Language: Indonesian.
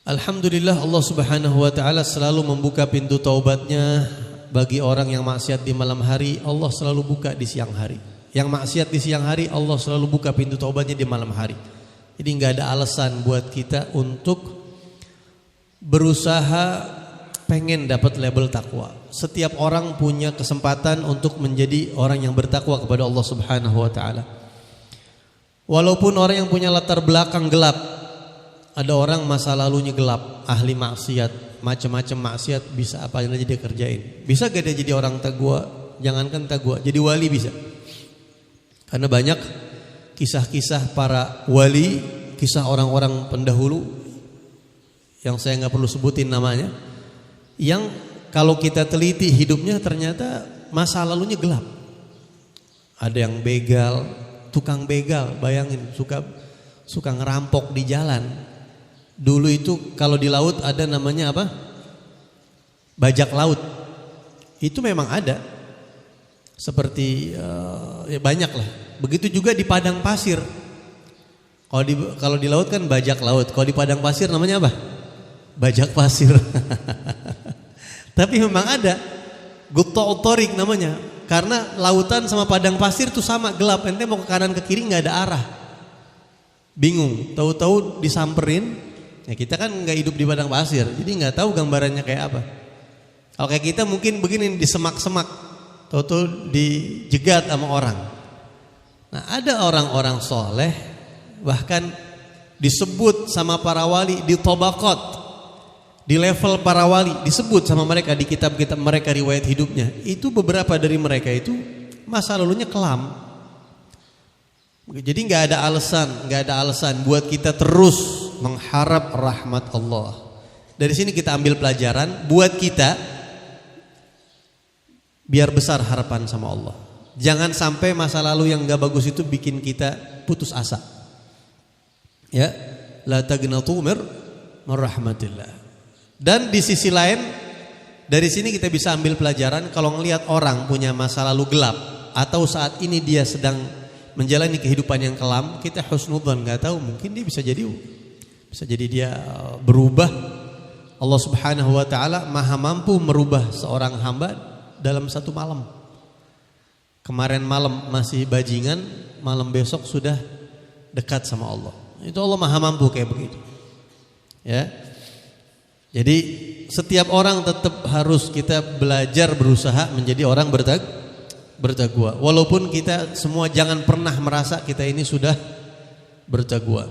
Alhamdulillah, Allah Subhanahu wa taala selalu membuka pintu taubatnya bagi orang yang maksiat di malam hari. Allah selalu buka di siang hari. Yang maksiat di siang hari, Allah selalu buka pintu taubatnya di malam hari. Jadi enggak ada alasan buat kita untuk berusaha pengen dapat label takwa. Setiap orang punya kesempatan untuk menjadi orang yang bertakwa kepada Allah Subhanahu wa taala. Walaupun orang yang punya latar belakang gelap, ada orang masa lalunya gelap, ahli maksiat, macam-macam maksiat, bisa apa aja dia kerjain. Bisa gak dia jadi orang takwa? Jangankan takwa, jadi wali bisa. Karena banyak kisah-kisah para wali, kisah orang-orang pendahulu yang saya nggak perlu sebutin namanya, yang kalau kita teliti hidupnya ternyata masa lalunya gelap. Ada yang begal, tukang begal, bayangin, suka ngerampok di jalan. Dulu itu kalau di laut ada namanya apa? Bajak laut. Itu memang ada. Seperti ya banyak lah. Begitu juga di padang pasir. Kalau di laut kan bajak laut. Kalau di padang pasir namanya apa? Bajak pasir. Tapi memang ada. Gutta'ut thariq namanya. Karena lautan sama padang pasir tuh sama gelap. Ente mau ke kanan ke kiri nggak ada arah. Bingung. Tahu-tahu disamperin. Ya kita kan nggak hidup di padang pasir. Jadi nggak tahu gambarannya kayak apa. Kalau kayak kita mungkin begini di semak-semak. Tahu-tahu dijegat sama orang. Nah ada orang-orang soleh. Bahkan disebut sama para wali di tobaqat. Di level para wali disebut sama mereka di kitab-kitab mereka riwayat hidupnya. Itu beberapa dari mereka itu masa lalunya kelam. Jadi nggak ada alasan buat kita terus mengharap rahmat Allah. Dari sini kita ambil pelajaran buat kita biar besar harapan sama Allah. Jangan sampai masa lalu yang nggak bagus itu bikin kita putus asa. Ya, la taqnatu mir rahmatillah. Dan di sisi lain, dari sini kita bisa ambil pelajaran kalau ngelihat orang punya masa lalu gelap atau saat ini dia sedang menjalani kehidupan yang kelam, kita husnudzon, nggak tahu mungkin dia bisa jadi dia berubah. Allah Subhanahu wa taala Maha mampu merubah seorang hamba dalam satu malam. Kemarin malam masih bajingan, malam besok sudah dekat sama Allah. Itu Allah Maha mampu kayak begitu. Ya. Jadi setiap orang tetap harus kita belajar berusaha menjadi orang bertakwa. Walaupun kita semua jangan pernah merasa kita ini sudah bertakwa.